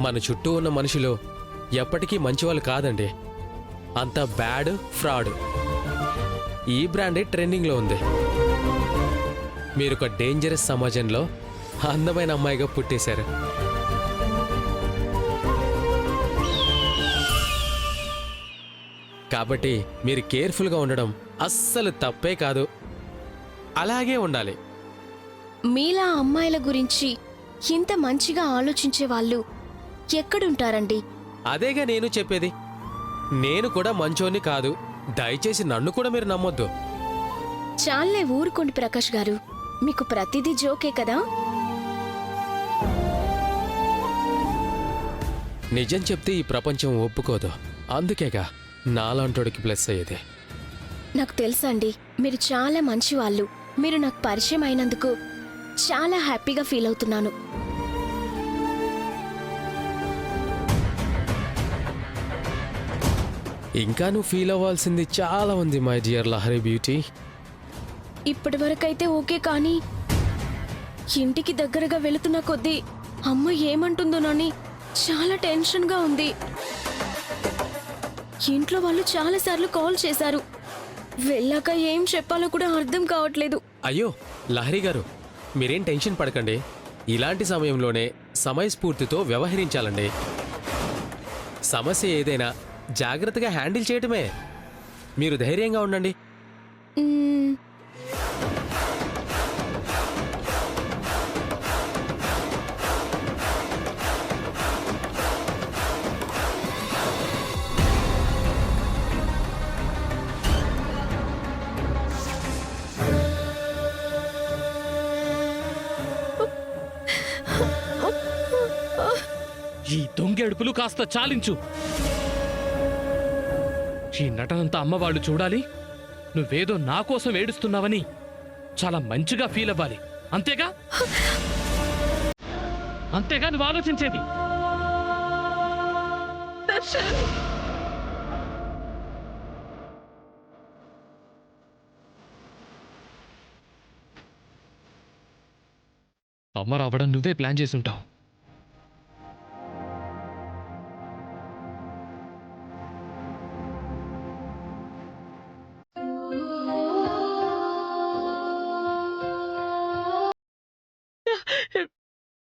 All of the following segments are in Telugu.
మన చుట్టూ ఉన్న మనుషులు ఎప్పటికీ మంచివాళ్ళు కాదండి, అంతా బ్యాడ్, ఫ్రాడ్. ఈ బ్రాండే ట్రెండింగ్లో ఉంది. మీరొక డేంజరస్ సమాజంలో అందమైన అమ్మాయిగా పుట్టేశారు. కాబట్టి మీరు కేర్ఫుల్గా ఉండడం అస్సలు తప్పే కాదు, అలాగే ఉండాలి. మీలా అమ్మాయిల గురించి ఇంత మంచిగా ఆలోచించే వాళ్ళు ఎక్కడుంటారండి? అదేగా నేను చెప్పేది. నేను కూడా మంచోన్ని కాదు, దయచేసి నన్ను కూడా మీరు నమ్మొద్దు. చాలే ఊరుకోండి ప్రకాష్ గారు, మీకు ప్రతిదీ జోకే కదా. నిజం చెప్తే ఈ ప్రపంచం ఒప్పుకోదు, అందుకేగా నాలాంటోడికి ప్లస్ అయ్యేది. నాకు తెలుసండి, మీరు చాలా మంచివాళ్ళు. మీరు నాకు పరిచయం అయినందుకు చాలా హ్యాపీగా ఫీల్ అవుతున్నాను. ఇంకా నువ్వు ఫీల్ అవ్వాల్సింది చాలా ఉంది మై డియర్ లహరి బ్యూటీ. ఇప్పటి వరకైతే ఓకే, కానీ ఇంటికి దగ్గరగా వెళుతున్న కొద్దీ అమ్మ ఏమంటుందోనని చాలా టెన్షన్గా ఉంది. ఇంట్లో వాళ్ళు చాలాసార్లు కాల్ చేశారు, వెళ్ళాక ఏం చెప్పాలో కూడా అర్థం కావట్లేదు. అయ్యో లహరి గారు, మీరేం టెన్షన్ పడకండి. ఇలాంటి సమయంలోనే సమయస్ఫూర్తితో వ్యవహరించాలండి. సమస్య ఏదైనా జాగ్రత్తగా హ్యాండిల్ చేయటమే. మీరు ధైర్యంగా ఉండండి. మ్మ్, ఈ దొంగెడుపులు కాస్త చాలించు. ఈ నటనంతా అమ్మవాళ్ళు చూడాలి. నువ్వేదో నా కోసం ఏడుస్తున్నావని చాలా మంచిగా ఫీల్ అవ్వాలి, అంతేగా? అంతేగా నువ్వు ఆలోచించేది? అమ్మ రావడం నువ్వే ప్లాన్ చేసుంటావు.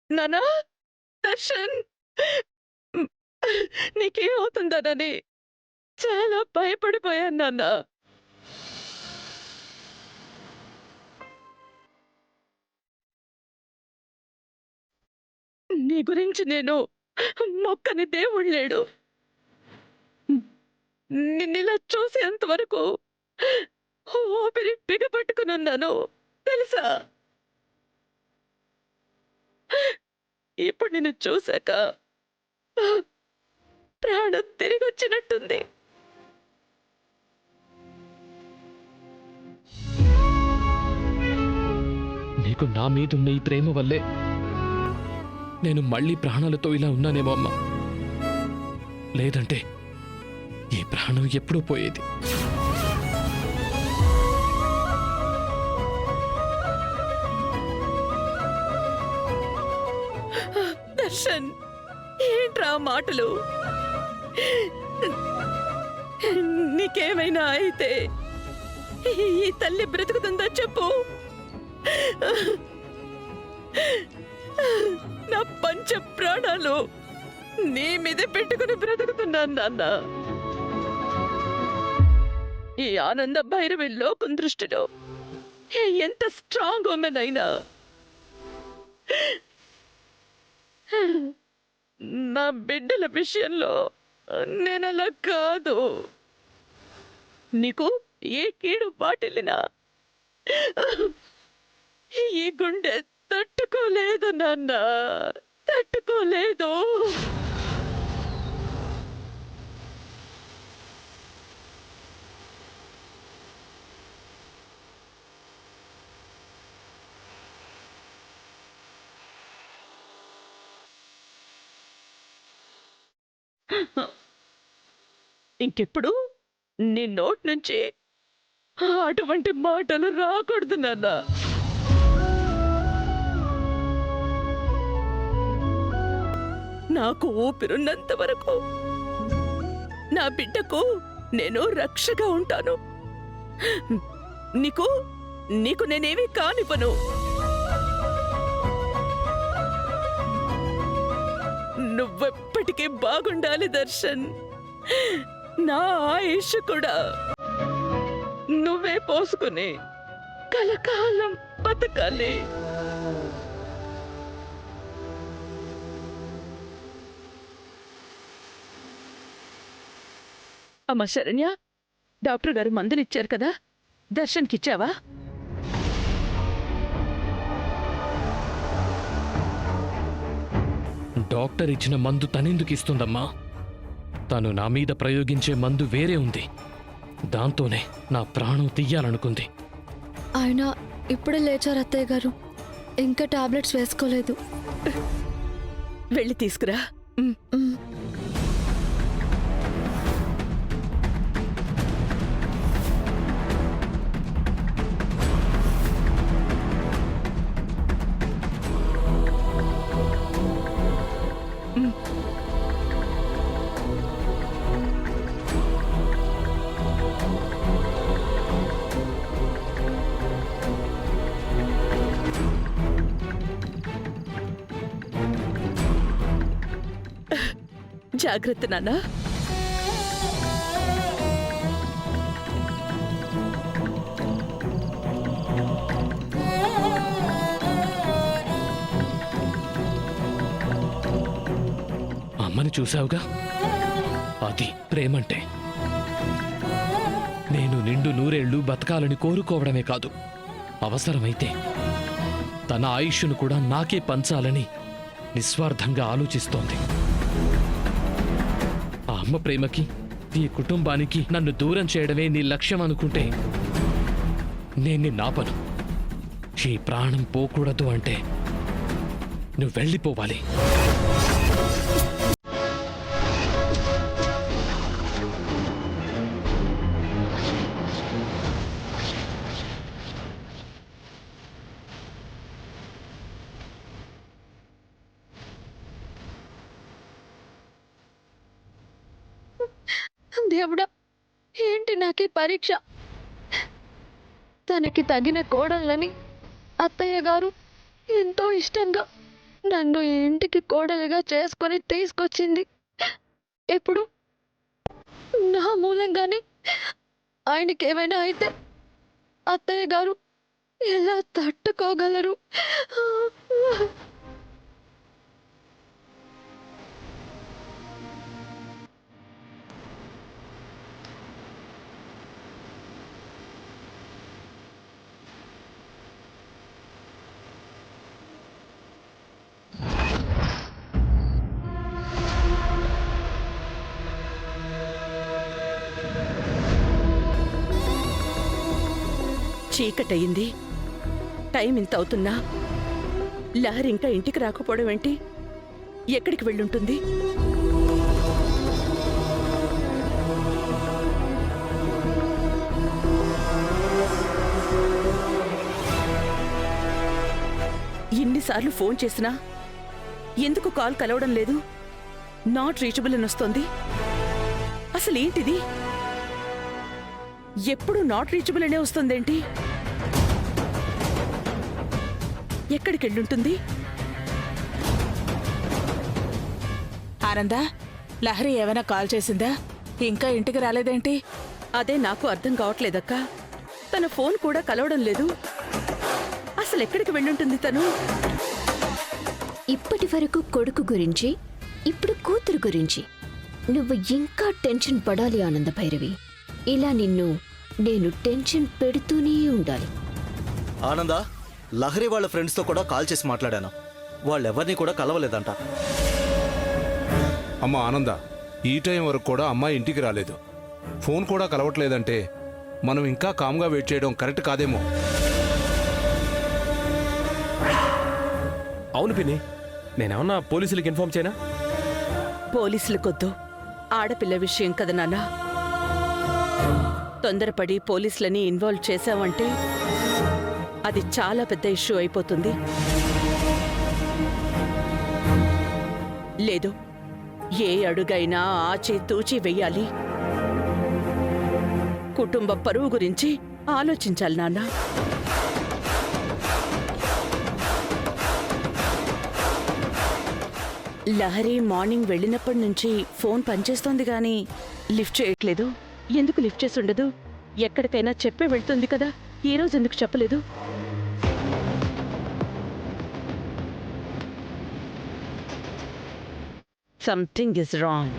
నానా దర్శన్, నీకేమవుతుందనని చాలా భయపడిపోయాను నాన్న. నీ గురించి నేను మొక్కని దేవుడు లేడు. నిన్నిలా చూసేంత వరకు ఊపిరి బిగపట్టుకునున్నాను తెలుసా. ఇప్పుడు నిన్ను చూశాక ప్రాణం తిరిగి వచ్చినట్టుంది. నీకు నా మీదున్న ఈ ప్రేమ వల్లే నేను మళ్ళీ ప్రాణాలతో ఇలా ఉన్నానేమో అమ్మా. లేదంటే ఈ ప్రాణం ఎప్పుడూ పోయేది. దర్శన్, ఏంట్రా మాటలు? నీకేమైనా అయితే ఈ తల్లి బ్రతుకుతుందా చెప్పు? నా పంచ ప్రాణాలు నీ మీద పెట్టుకుని బ్రతుకుతున్నాను నాన్న. ఈ ఆనంద భైరవి లోకం దృష్టిలో ఎంత స్ట్రాంగ్ ఉమెన్ అయినా నా బిడ్డల విషయంలో నేనలా కాదు. నీకు ఏ కీడు బాటిల్లినా ఈ గుండె తట్టుకోలేదు నాన్న, తట్టుకోలేదు. ఇంకెప్పుడు నీ నోటి నుంచి అటువంటి మాటలు రాకూడదు నాన్న. నాకు ఊపిరున్నంత వరకు నా బిడ్డకు నేను రక్షగా ఉంటాను. నీకు నీకు నేనేమీ కానివ్వను. నువ్వెప్పటికీ బాగుండాలి దర్శన్. నా ఆయుష్ కూడా నువ్వే పోసుకుని కలకాలం బతకాలి. అమ్మ శరణ్య, డాక్టర్ గారు మందులిచ్చారు కదా, దర్శన్కిచ్చావా? డాక్టర్ ఇచ్చిన మందు తనెందుకు ఇస్తుందమ్మా? తను నా మీద ప్రయోగించే మందు వేరే ఉంది. దాంతోనే నా ప్రాణం తీయాలనుకుంది. ఆయన ఇప్పుడే లేచారు అత్తయ్య గారు, ఇంకా టాబ్లెట్స్ వేసుకోలేదు. వెళ్ళి తీసుకురా. జాగ్రత్త నాన్న. అమ్మని చూశావుగా, అది ప్రేమంటే. నేను నిండు నూరేళ్లు బతకాలని కోరుకోవడమే కాదు, అవసరమైతే తన ఆయుష్ను కూడా నాకే పంచాలని నిస్వార్థంగా ఆలోచిస్తోంది. ఆ అమ్మ ప్రేమకి, ఈ కుటుంబానికి నన్ను దూరం చేయడమే నీ లక్ష్యం అనుకుంటే నేను నిన్నాపను. ఈ ప్రాణం పోకూడదు అంటే నువ్వు వెళ్ళిపోవాలి. దేవుడా, ఏంటి నాకీ పరీక్ష? తనకి తగిన కోడళ్ళని అత్తయ్య గారు ఎంతో ఇష్టంగా నన్ను ఈ ఇంటికి కోడలుగా చేసుకొని తీసుకొచ్చింది. ఇప్పుడు నా మూలంగానే ఆయనకి ఏమైనా అయితే అత్తయ్య గారు ఎలా తట్టుకోగలరు? చీకటయింది, టైం ఇంత అవుతున్నా లహరి ఇంకా ఇంటికి రాకపోవడం ఏంటి? ఎక్కడికి వెళ్ళుంటుంది? ఎన్నిసార్లు ఫోన్ చేసినా ఎందుకు కాల్ కలవడం లేదు? నాట్ రీచబుల్ అని వస్తోంది. అసలేంటిది? ఎప్పుడు నాట్ రీచబుల్ అనే వస్తుందేంటి? ఎక్కడికి వెళ్ళుంటుంది? ఆనందా, లహరి ఏమైనా కాల్ చేసిందా? ఇంకా ఇంటికి రాలేదేంటి? అదే నాకు అర్థం కావట్లేదక్కా. తన ఫోన్ కూడా కలవడం లేదు. అసలు ఎక్కడికి వెళ్ళుంటుంది తను? ఇప్పటి వరకు కొడుకు గురించి, ఇప్పుడు కూతురు గురించి నువ్వు ఇంకా టెన్షన్ పడాలి ఆనంద భైరవి. ఇలా నిన్ను నేను టెన్షన్ పెడుతూనే ఉండాలి. ఆనందా, లహరి వాళ్ళ ఫ్రెండ్స్తో కూడా కాల్ చేసి మాట్లాడాను. వాళ్ళెవరిని కూడా కలవలేదంట. అమ్మ ఆనంద, ఈ టైం వరకు కూడా అమ్మాయి ఇంటికి రాలేదు, ఫోన్ కూడా కలవట్లేదంటే మనం ఇంకా కామ్గా వెయిట్ చేయడం కరెక్ట్ కాదేమో. అవును పిన్ని, నేనేమన్నా పోలీసులకు ఇన్ఫార్మ్ చేయనా? పోలీసులకొద్దు, ఆడపిల్ల విషయం కదా నాన్న. తొందరపడి పోలీసులని ఇన్వాల్వ్ చేశావంటే అది చాలా పెద్ద ఇష్యూ అయిపోతుంది. లేదు, ఏ అడుగైనా ఆచితూచి వెయ్యాలి. కుటుంబ పరువు గురించి ఆలోచించాలి నాన్న. లహరి మార్నింగ్ వెళ్ళినప్పటి నుంచి ఫోన్ పనిచేస్తోంది గాని లిఫ్ట్ చేయట్లేదు. ఎందుకు లిఫ్ట్ చేసి ఉండదు? ఎక్కడికైనా చెప్పే వెళ్తుంది కదా, ఈ రోజు ఎందుకు చెప్పలేదు? Something is wrong.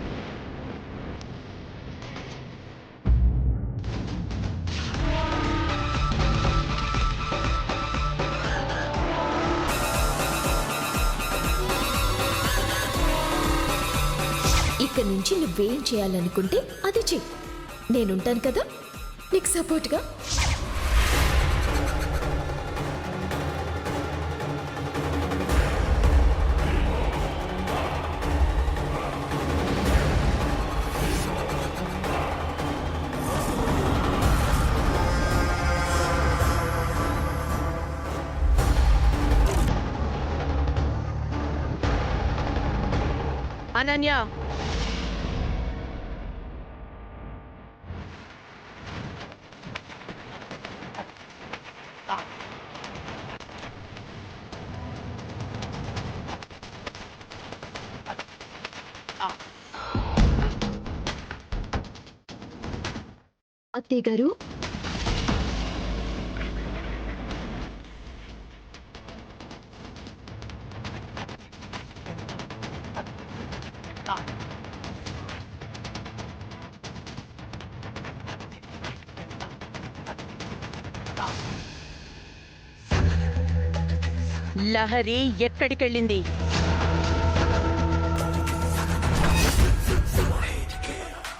ఇక నుంచి నువ్వేం చేయాలనుకుంటే అది చెయ్యి. నేనుంటాను కదా నీకు సపోర్ట్గా. అనన్య, అత్తయ్య గారు, లహరి ఎక్కడికెళ్ళింది?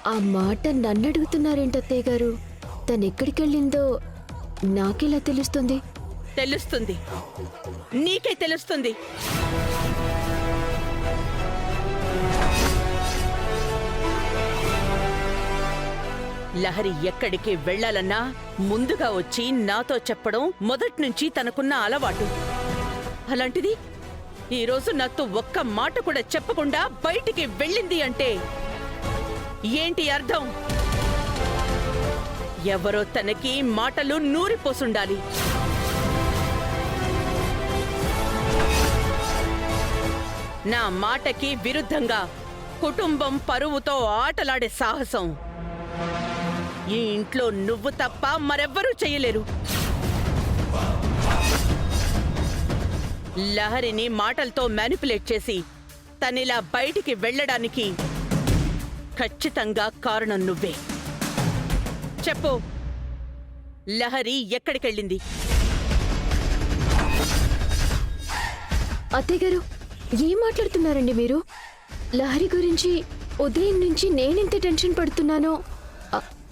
ఆ మాట నన్ను అడుగుతున్నారేంటి అత్తయ్య గారు? తను ఎక్కడికెళ్ళిందో నాకెలా తెలుస్తుంది? తెలుస్తుంది, నీకే తెలుస్తుంది. లహరి ఎక్కడికి వెళ్ళాలన్నా ముందుగా వచ్చి నాతో చెప్పడం మొదట్నుంచి తనకున్న అలవాటు. అలాంటిది ఈరోజు నాతో ఒక్క మాట కూడా చెప్పకుండా బయటికి వెళ్ళింది అంటే ఏంటి అర్థం? ఎవరో తనకి మాటలు నూరిపోసుండాలి. నా మాటకి విరుద్ధంగా కుటుంబం పరువుతో ఆటలాడే సాహసం ఈ ఇంట్లో నువ్వు తప్ప మరెవ్వరూ చెయ్యలేరు. లహరిని మాటలతో మ్యానిపులేట్ చేసి తనిలా బయటికి వెళ్ళడానికి ఖచ్చితంగా కారణం నువ్వే. చెప్పు, లహరి ఎక్కడికెళ్ళింది? అత్తయ్య గారు, ఏం మాట్లాడుతున్నారండి మీరు? లహరి గురించి ఉదయం నుంచి నేనెంత టెన్షన్ పడుతున్నానో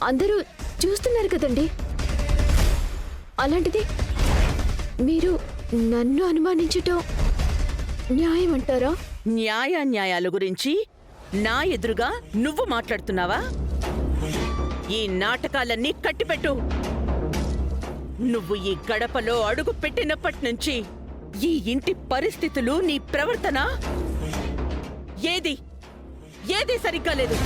అందరూ చూస్తున్నారు కదండి. అలాంటిది మీరు నన్ను అనుమానించటం న్యాయం అంటారా? న్యాయాన్యాయాల గురించి నా ఎదురుగా నువ్వు మాట్లాడుతున్నావా? ఈ నాటకాలన్నీ కట్టిపెట్టు. నువ్వు ఈ గడపలో అడుగు పెట్టినప్పటి నుంచి ఈ ఇంటి పరిస్థితులు, నీ ప్రవర్తన ఏది సరిగ్గా లేదు.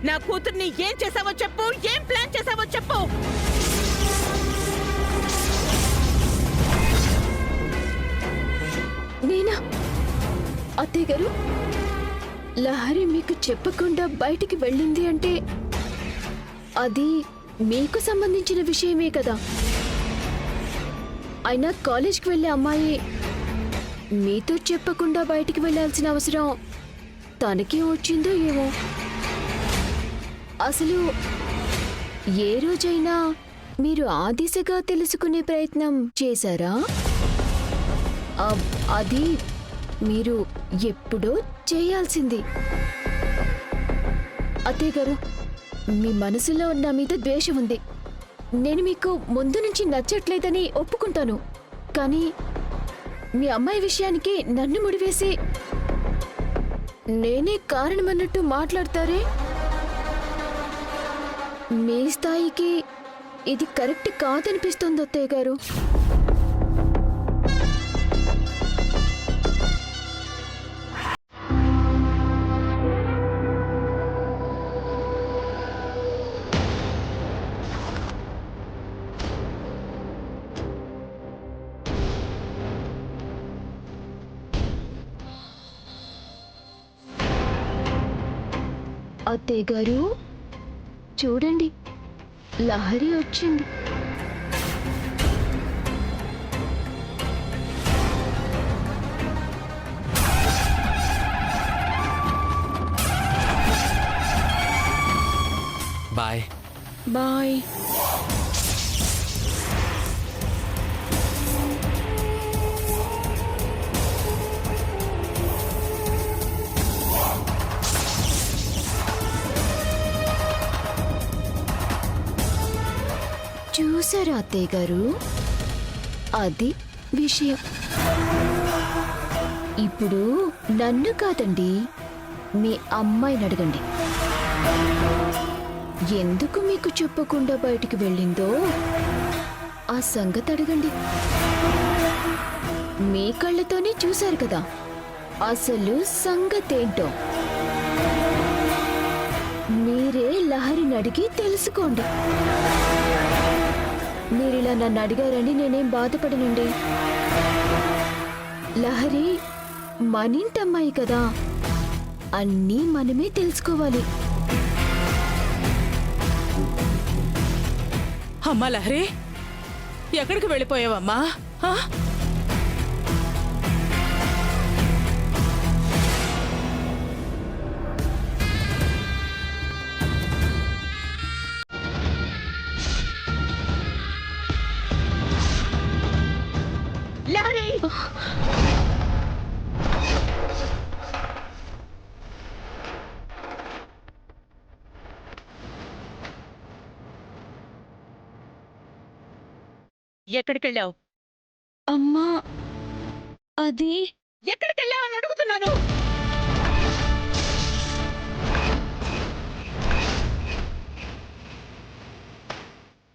నా కూతుర్ని ఏం చేసావో చెప్పు, ఏం ప్లాన్ చేసావో చెప్పు. నేనా? అత్తయ్య గారు, లహరి మీకు చెప్పకుండా బయటికి వెళ్ళింది అంటే అది మీకు సంబంధించిన విషయమే కదా. అయినా కాలేజ్కి వెళ్ళే అమ్మాయి మీతో చెప్పకుండా బయటికి వెళ్ళాల్సిన అవసరం తనకేం వచ్చిందో ఏమో. అసలు ఏ రోజైనా మీరు ఆ దిశగా తెలుసుకునే ప్రయత్నం చేశారా? అది మీరు ఎప్పుడో చేయాల్సింది. అత్తయ్య గారు, మీ మనసులో నా మీద ద్వేషం ఉంది. నేను మీకు ముందు నుంచి నచ్చట్లేదని ఒప్పుకుంటాను. కానీ మీ అమ్మాయి విషయానికి నన్ను ముడివేసి నేనే కారణమన్నట్టు మాట్లాడతారే? మీ స్థాయికి ఇది కరెక్ట్ కాదనిపిస్తుంది అత్తయ్య గారు. అత్తయ్య గారు చూడండి, లహరి వచ్చింది. బాయ్. బాయ్. చూసారా అత్తయ్య గారు, అది విషయం. ఇప్పుడు నన్ను కాదండి, మీ అమ్మాయిని అడగండి. ఎందుకు మీకు చెప్పకుండా బయటికి వెళ్ళిందో ఆ సంగతి అడగండి. మీ కళ్ళతోనే చూశారు కదా అసలు సంగతేంటో. మీరే లహరిని అడిగి తెలుసుకోండి. మీరిలా నన్ను అడిగారని నేనేం బాధపడనండి. లహరి మనింటమ్మాయి కదా, అన్నీ మనమే తెలుసుకోవాలి. అమ్మా లహరి, ఎక్కడికి వెళ్ళిపోయావమ్మా? ఆ? ఎక్కడికెళ్ళావు? అమ్మా, అది ఎక్కడికెళ్ళావు అని అడుగుతున్నాను.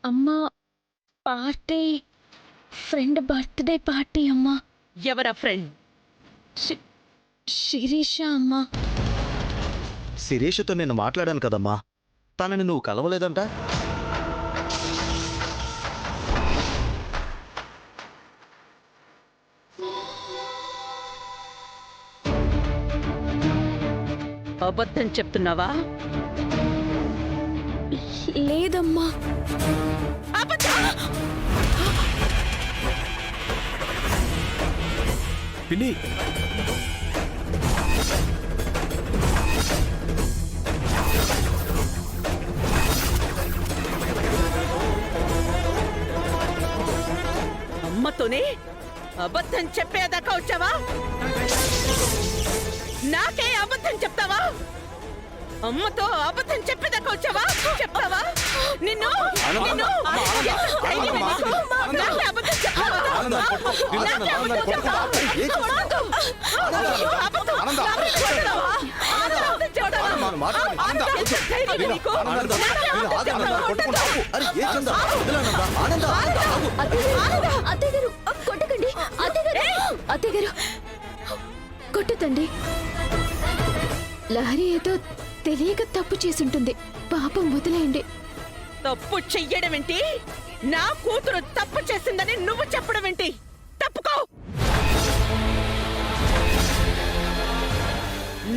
అమ్మా పార్టీ, ఫ్రెండ్ బర్త్డే పార్టీ అమ్మా. ఎవరా ఫ్రెండ్? శిరీష అమ్మా. శిరీషతో నేను మాట్లాడాను కదమ్మా, తనని నువ్వు కలవలేదంట. అబద్ధం చెప్తున్నావా? లేదమ్మా. పిన్ని, అమ్మతోనే అబద్ధం చెప్పేదాకా వచ్చావా? నాకే అబద్ధం చెప్తావా? అమ్మతో అబద్ధం చెప్పేదాకా వచ్చావా? చెప్తావా? నిన్ను నిన్ను ఎంత ధైర్యం నీకు? నాకే అబద్ధం చెప్తావా? నాకే అబద్ధం చెప్తావా? అయ్యో, అబద్ధం. నాకే చెప్తావా? అబద్ధం చెప్తావా? ఎంత ధైర్యం నీకు? నాకే అబద్ధం చెప్తావా? అత్తయ్య గారు కొట్టకండి. అత్తయ్య గారు కొట్టదండి. లహరి ఏదో తెలియక తప్పు చేసుంటుంది, పాపం వదిలేయండి. తప్పు చెయ్యడం ఏంటి? నా కూతురు తప్పు చేసిందని నువ్వు చెప్పడం ఏంటి? తప్పుకో.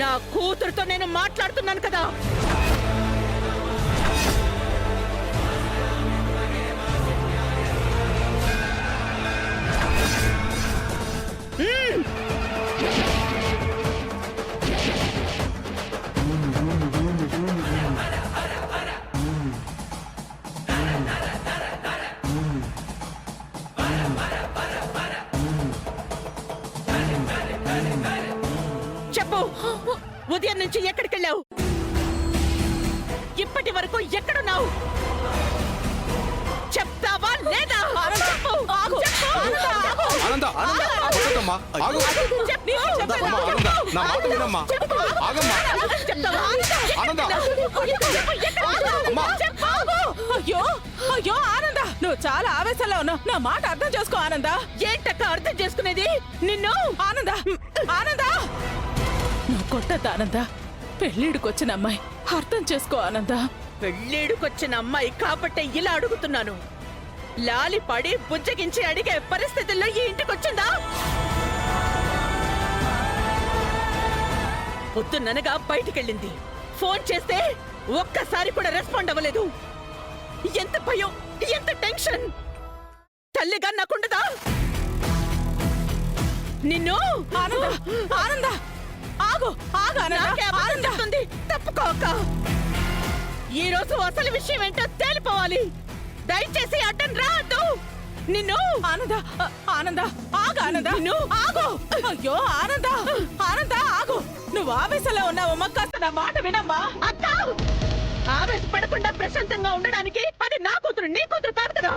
నా కూతురుతో నేను మాట్లాడుతున్నాను కదా. చెప్పు, ఉదయం నుంచి ఎక్కడికెళ్ళావు? ఇప్పటి వరకు ఎక్కడున్నావు? చెప్తావా లేదా? చెప్పు. చెప్పు. ఆనంద, ఆనంద, ఆగమ్మా, ఆగు. చెప్పు. అమ్మా, ఆనంద, నా మాట వినమ్మా. ఆగమ్మా. చెప్తావా? ఆనంద. అమ్మా. అయ్యో అయ్యో ఆనంద, నువ్వు చాలా ఆవేశంలో ఉన్నావు. నా మాట అర్థం చేసుకో ఆనంద. ఏంటక్క అర్థం చేసుకునేది? నిన్ను ఆనంద, ఆనంద, నువ్వు కొట్టద్దు ఆనంద. పెళ్ళిడికొచ్చిన అమ్మాయి, అర్థం చేసుకో ఆనంద. పెళ్ళేడుకొచ్చిన అమ్మాయి కాబట్టే ఇలా అడుగుతున్నాను. లాలి పడి బుజ్జగించి అడిగే పరిస్థితుల్లో ఈ ఇంటికొచ్చిందా? పొద్దున్ననగా బయటికెళ్ళింది, ఫోన్ చేస్తే ఒక్కసారి కూడా రెస్పాండ్ అవ్వలేదు. ఎంత భయం, ఎంత టెన్షన్. తల్లిగా నాకుండదా? నిన్ను ఆనంద ఆనంద ఆగు ఆగు నాకే అబద్ధం ఆనంద చెప్తుంది. తప్పుకోక. ఈ రోజు అసలు విషయం ఏంటో తేలిపోవాలి. దయచేసి అడ్డం రాదు. నిన్ను ఆనంద ఆనంద ఆగు ఆనంద నిన్ను ఆగు. అయ్యో ఆనంద ఆనంద ఆగు. నువ్వు ఆవేశంలో ఉన్నావమ్మా, కాస్త నా మాట వినమ్మా. అక్క ఆవేశపడకుండా ప్రశాంతంగా ఉండడానికి అది నా కూతురు, నీ కూతురు కాదు కదా.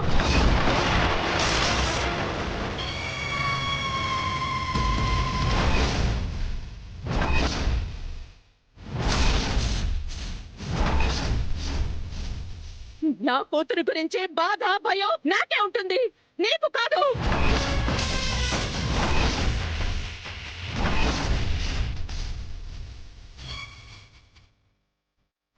నా కూతురు గురించి బాధ, భయం నాకే ఉంటుంది.